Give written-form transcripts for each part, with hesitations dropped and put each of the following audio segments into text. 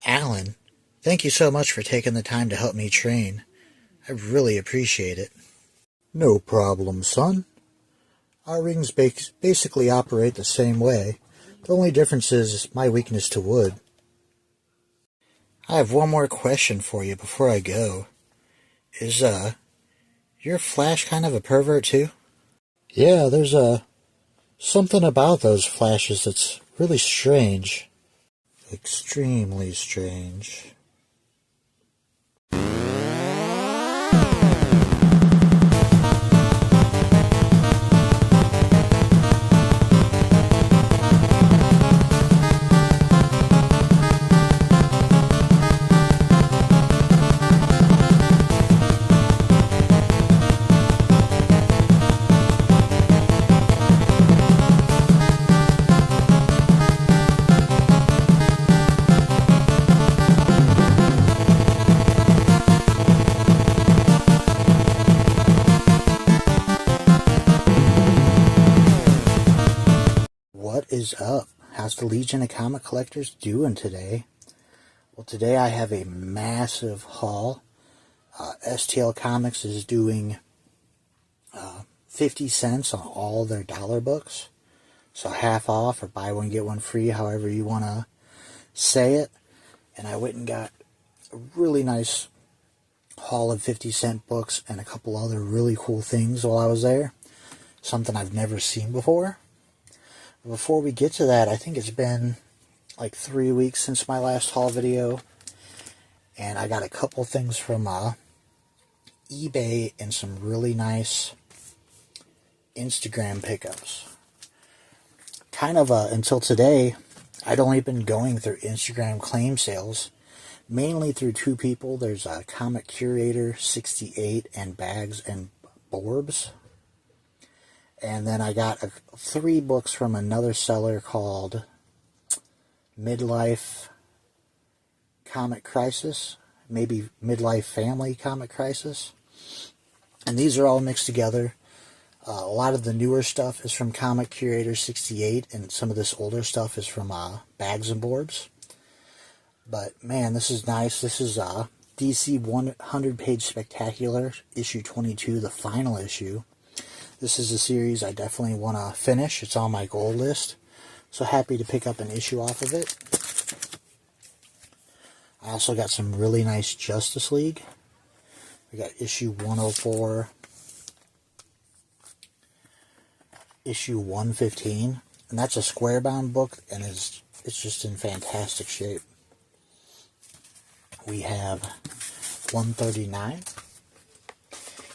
Alan, thank you so much for taking the time to help me train. I really appreciate it. No problem, son. Our rings basically operate the same way. The only difference is my weakness to wood. I have one more question for you before I go. Is, your Flash kind of a pervert too? Yeah, there's, something about those flashes that's really strange. Extremely strange. What is up? How's the Legion of Comic Collectors doing today? Well, today I have a massive haul. STL Comics is doing 50 cents on all their dollar books. So half off or buy one, get one free, however you want to say it. And I went and got a really nice haul of 50-cent books and a couple other really cool things while I was there. Something I've never seen before. Before we get to that, I think it's been like 3 weeks since my last haul video, and I got a couple things from eBay and some really nice Instagram pickups. Kind of until today, I'd only been going through Instagram claim sales, mainly through two people. There's a Comic Curator 68 and Bags and Borbs. And then I got 3 books from another seller called Midlife Comic Crisis. Maybe Midlife Family Comic Crisis. And these are all mixed together. A lot of the newer stuff is from Comic Curator 68. And some of this older stuff is from Bags and Borbs. But man, this is nice. This is DC 100-page Spectacular, issue 22, the final issue. This is a series I definitely want to finish. It's on my goal list. So happy to pick up an issue off of it. I also got some really nice Justice League. We got issue 104, issue 115. And that's a square bound book, and it's just in fantastic shape. We have 139.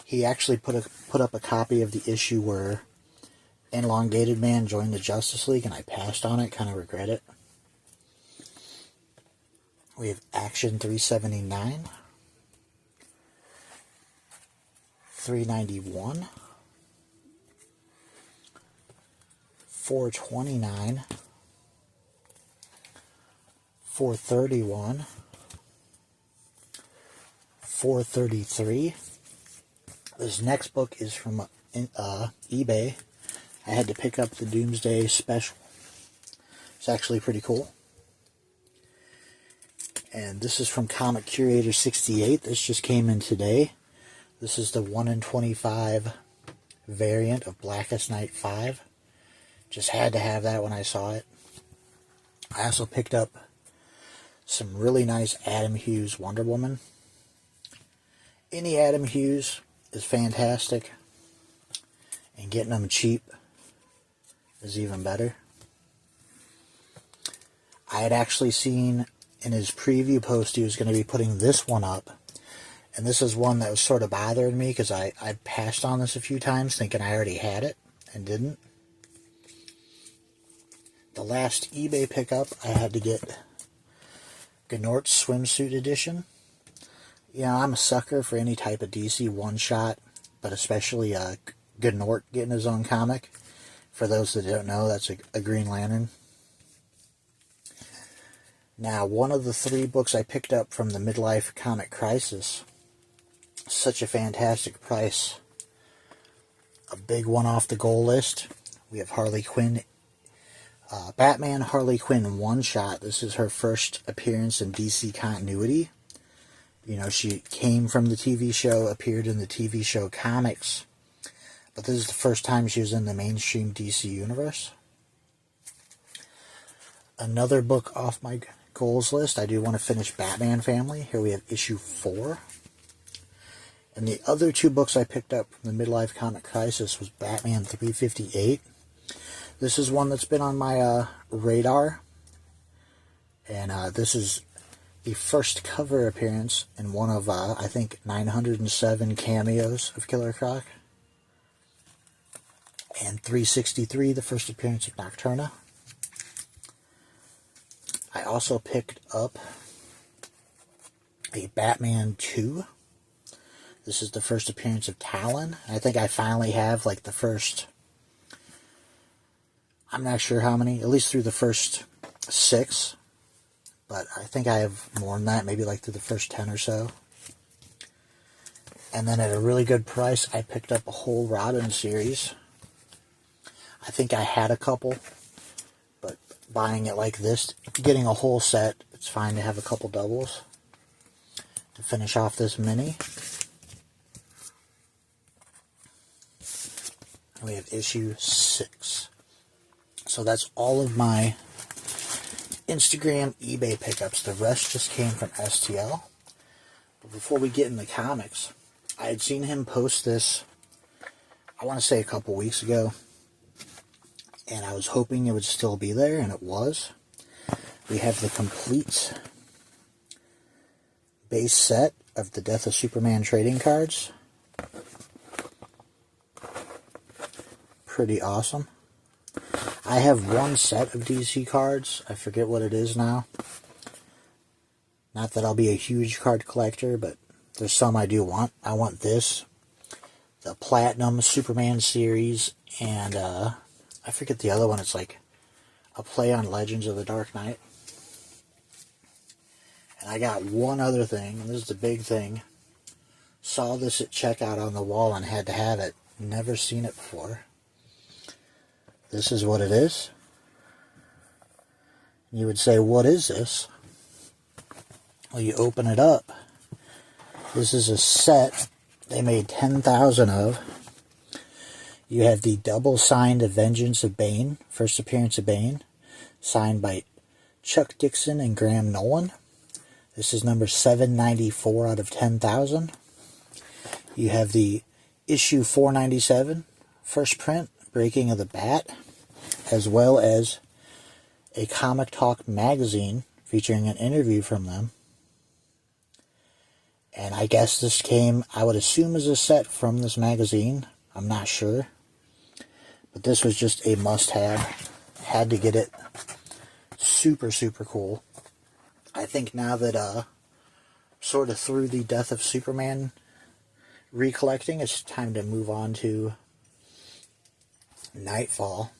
He actually put up a copy of the issue where Elongated Man joined the Justice League, and I passed on it. Kind of regret it. We have Action 379, 391, 429, 431, 433. This next book is from eBay. I had to pick up the Doomsday Special. It's actually pretty cool. And this is from Comic Curator 68. This just came in today. This is the 1 in 25 variant of Blackest Night 5. Just had to have that when I saw it. I also picked up some really nice Adam Hughes Wonder Woman. Any Adam Hughes is fantastic, and getting them cheap is even better. I had actually seen in his preview post he was going to be putting this one up, and this is one that was sort of bothering me because I passed on this a few times thinking I already had it and didn't. The last eBay pickup, I had to get Gnort's Swimsuit Edition. You know, I'm a sucker for any type of DC one-shot, but especially Gnort getting his own comic. For those that don't know, that's a Green Lantern. Now, one of the 3 books I picked up from the Midlife Comic Crisis, such a fantastic price. A big one off the goal list. We have Harley Quinn Batman Harley Quinn one-shot. This is her first appearance in DC continuity. You know, she came from the TV show, appeared in the TV show comics, but this is the first time she was in the mainstream DC universe. Another book off my goals list, I do want to finish Batman Family. Here we have issue 4. And the other 2 books I picked up from the Midlife Comic Crisis was Batman 358. This is one that's been on my radar. And this is the first cover appearance in one of, I think, 907 cameos of Killer Croc. And 363, the first appearance of Nocturna. I also picked up a Batman 2. This is the first appearance of Talon. I think I finally have, like, the first... I'm not sure how many, at least through the first 6, but I think I have more than that, maybe like through the first 10 or so. And then at a really good price, I picked up a whole Robin series. I think I had a couple, but buying it like this, getting a whole set, it's fine to have a couple doubles to finish off this mini. And we have issue 6. So that's all of my Instagram, eBay pickups. The rest just came from STL. But before we get into comics, I had seen him post this, I want to say a couple weeks ago. And I was hoping it would still be there, and it was. We have the complete base set of the Death of Superman trading cards. Pretty awesome. I have one set of DC cards. I forget what it is now. Not that I'll be a huge card collector, but there's some I do want. I want this, the Platinum Superman series, and I forget the other one. It's like a play on Legends of the Dark Knight. And I got one other thing, and this is the big thing. Saw this at checkout on the wall and had to have it. Never seen it before. This is what it is. You would say, what is this? Well, you open it up. This is a set they made 10,000 of. You have the double-signed Vengeance of Bane, first appearance of Bane, signed by Chuck Dixon and Graham Nolan. This is number 794 out of 10,000. You have the issue 497, first print, Breaking of the Bat, as well as a Comic Talk magazine featuring an interview from them. And I guess this came, I would assume, as a set from this magazine. I'm not sure. But this was just a must-have. Had to get it. Super, super cool. I think now that sort of through the Death of Superman recollecting, it's time to move on to Nightfall.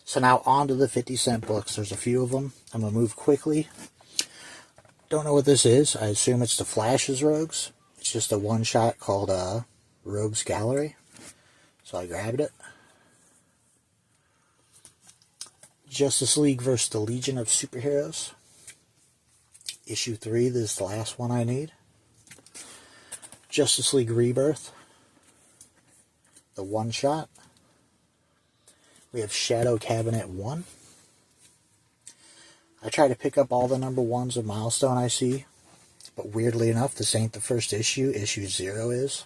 So now on to the 50-cent books. There's a few of them. I'm going to move quickly. Don't know what this is. I assume it's the Flash's Rogues. It's just a one-shot called Rogues Gallery. So I grabbed it. Justice League vs. the Legion of Superheroes. Issue 3. This is the last one I need. Justice League Rebirth. The one-shot. We have Shadow Cabinet 1. I try to pick up all the number 1s of Milestone I see, but weirdly enough, this ain't the first issue. Issue 0 is.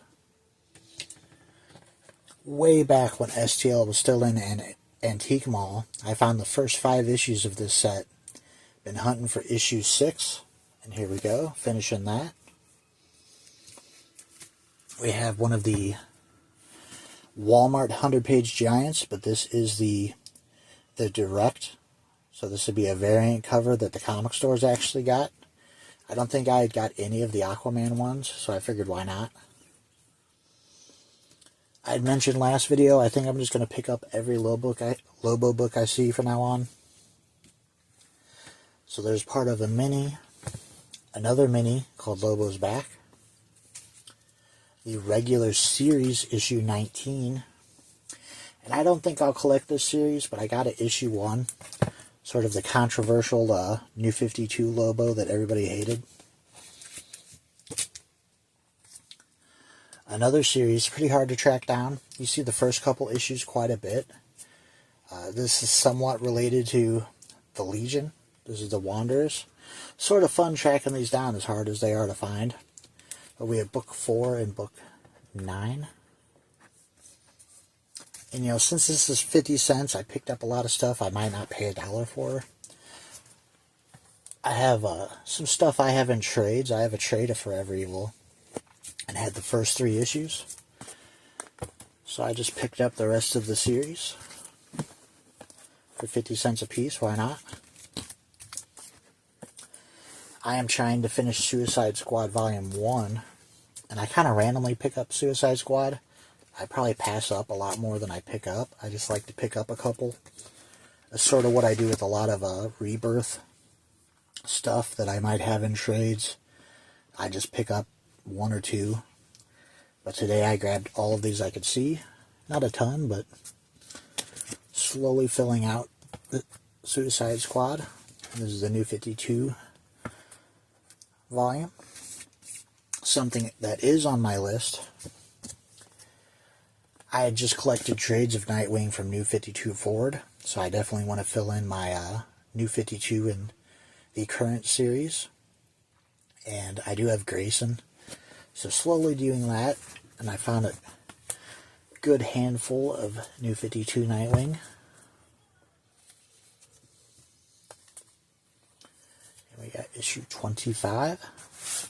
Way back when STL was still in an antique mall, I found the first 5 issues of this set. Been hunting for issue 6, and here we go, finishing that. We have one of the Walmart 100-page giants, but this is the direct. So this would be a variant cover that the comic stores actually got. I don't think I had got any of the Aquaman ones, so I figured why not. I had mentioned last video, I think I'm just going to pick up every Lobo book I see from now on. So there's part of a mini, another mini called Lobo's Back. The regular series, issue 19. And I don't think I'll collect this series, but I got it issue 1. Sort of the controversial New 52 Lobo that everybody hated. Another series, pretty hard to track down. You see the first couple issues quite a bit. This is somewhat related to the Legion. This is the Wanderers. Sort of fun tracking these down as hard as they are to find. But we have book 4 and book 9. And, you know, since this is 50 cents, I picked up a lot of stuff I might not pay $1 for. I have some stuff I have in trades. I have a trade of Forever Evil. And had the first 3 issues. So I just picked up the rest of the series. For 50 cents a piece, why not? I am trying to finish Suicide Squad Volume 1. And I kind of randomly pick up Suicide Squad. I probably pass up a lot more than I pick up. I just like to pick up a couple. That's sort of what I do with a lot of Rebirth stuff that I might have in trades. I just pick up 1 or 2. But today I grabbed all of these I could see. Not a ton, but slowly filling out the Suicide Squad. This is the New 52 volume. Something that is on my list. I had just collected trades of Nightwing from New 52 forward, so I definitely want to fill in my New 52 in the current series. And I do have Grayson, so slowly doing that, and I found a good handful of New 52 Nightwing. Here we got issue 25.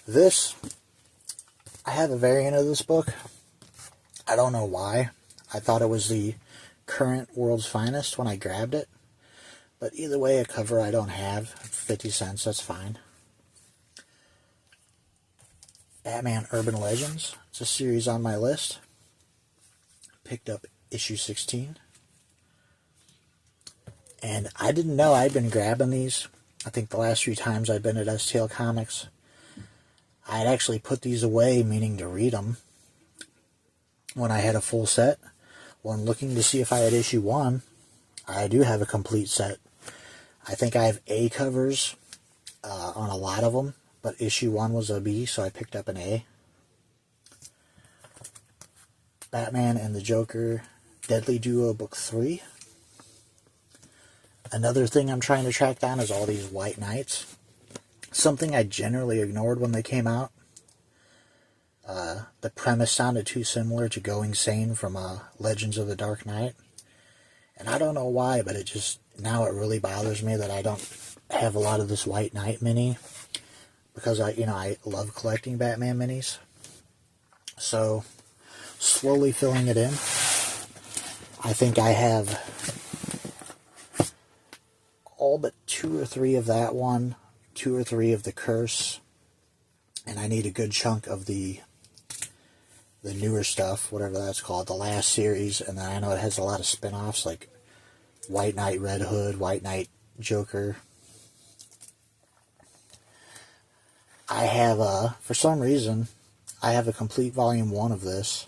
This, I have a variant of this book. I don't know why. I thought it was the current World's Finest when I grabbed it. But either way, a cover I don't have. 50 cents, that's fine. Batman Urban Legends. It's a series on my list. Picked up issue 16. And I didn't know I'd been grabbing these. I think the last few times I've been at STL Comics, I had actually put these away, meaning to read them, when I had a full set. When looking to see if I had issue 1, I do have a complete set. I think I have A covers on a lot of them, but issue 1 was a B, so I picked up an A. Batman and the Joker, Deadly Duo, book 3. Another thing I'm trying to track down is all these White Knights. Something I generally ignored when they came out. The premise sounded too similar to Going Sane from Legends of the Dark Knight. And I don't know why, but now it really bothers me that I don't have a lot of this White Knight mini. Because I love collecting Batman minis. So, slowly filling it in. I think I have all but 2 or 3 of that one, 2 or 3 of the Curse, and I need a good chunk of the newer stuff, whatever that's called, the last series, and then I know it has a lot of spin-offs, like White Knight Red Hood, White Knight Joker. I have, for some reason, I have a complete volume 1 of this,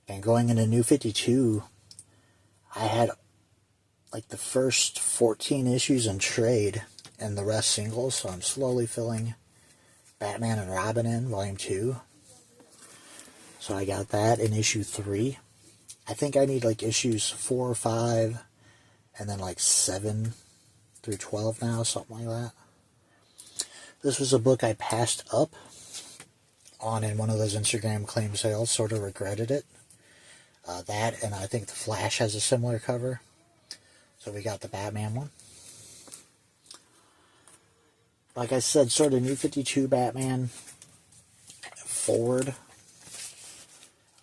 and going into New 52, I had like the first 14 issues in trade, and the rest singles, so I'm slowly filling Batman and Robin in, volume 2. So I got that in issue 3. I think I need like issues 4 or 5, and then like 7 through 12 now, something like that. This was a book I passed up on in one of those Instagram claim sales, sort of regretted it. That, and I think The Flash has a similar cover. So we got the Batman one. Like I said, sort of New 52 Batman forward.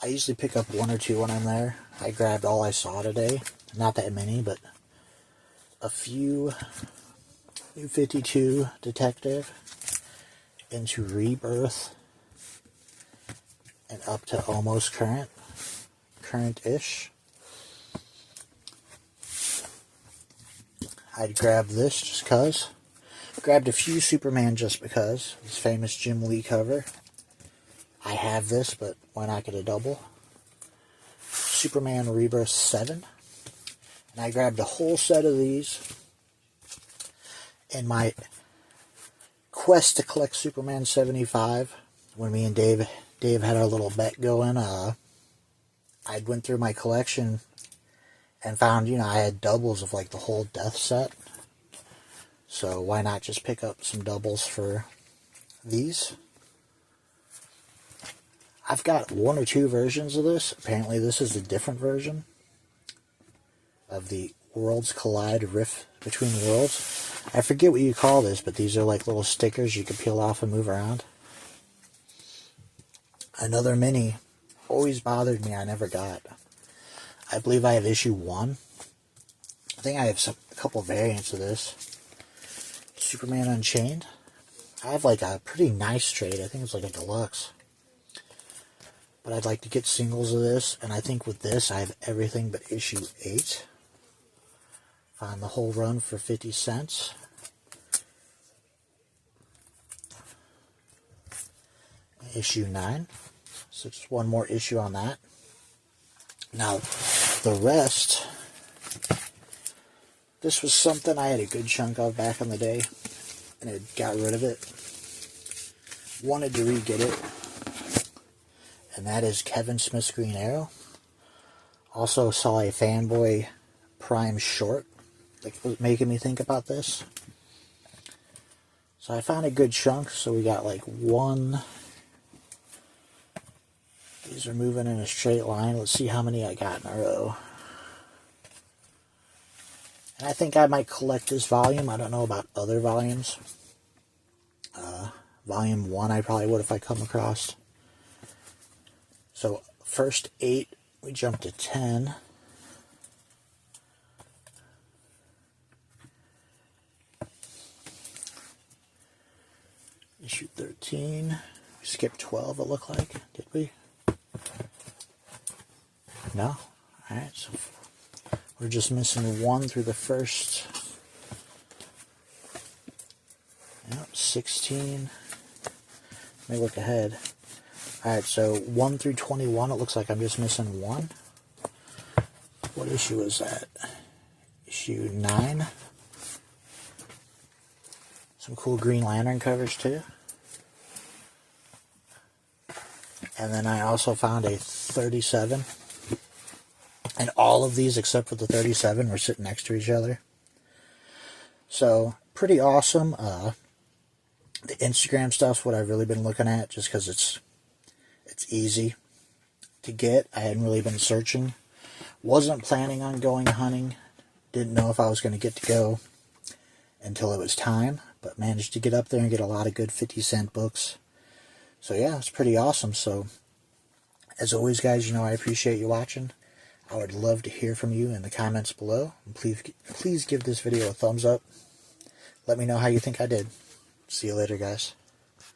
I usually pick up 1 or 2 when I'm there. I grabbed all I saw today. Not that many, but a few. New 52 Detective into Rebirth and up to almost current-ish. I'd grab this just because. Grabbed a few Superman just because. This famous Jim Lee cover. I have this, but why not get a double? Superman Rebirth 7. And I grabbed a whole set of these in my quest to collect Superman 75. When me and Dave had our little bet going, I went through my collection and found, I had doubles of like the whole Death set. So why not just pick up some doubles for these? I've got 1 or 2 versions of this. Apparently this is a different version of the Worlds Collide Rift Between Worlds. I forget what you call this, but these are like little stickers you can peel off and move around. Another mini always bothered me, I never got. I believe I have issue 1. I think I have a couple variants of this. Superman Unchained. I have like a pretty nice trade. I think it's like a deluxe. But I'd like to get singles of this. And I think with this, I have everything but issue 8. Found the whole run for 50 cents. Issue 9. So just one more issue on that. Now, the rest, this was something I had a good chunk of back in the day, and I got rid of it. Wanted to re-get it, and that is Kevin Smith's Green Arrow. Also saw a Fanboy Prime short that was making me think about this. So I found a good chunk, so we got like 1... These are moving in a straight line. Let's see how many I got in a row. And I think I might collect this volume. I don't know about other volumes. Volume 1 I probably would if I come across. So first 8, we jump to 10. Issue 13. We skipped 12 it looked like. Did we? No? Alright, so we're just missing 1 through the first 16. Let me look ahead. Alright, so 1 through 21, it looks like I'm just missing 1. What issue is that? Issue 9. Some cool Green Lantern covers too. And then I also found a 37. And all of these, except for the 37, were sitting next to each other. So, pretty awesome. The Instagram stuff's what I've really been looking at, just because it's easy to get. I hadn't really been searching. Wasn't planning on going hunting. Didn't know if I was going to get to go until it was time. But managed to get up there and get a lot of good 50-cent books. So yeah, it's pretty awesome. So, as always, guys, I appreciate you watching. I would love to hear from you in the comments below. And please give this video a thumbs up. Let me know how you think I did. See you later, guys.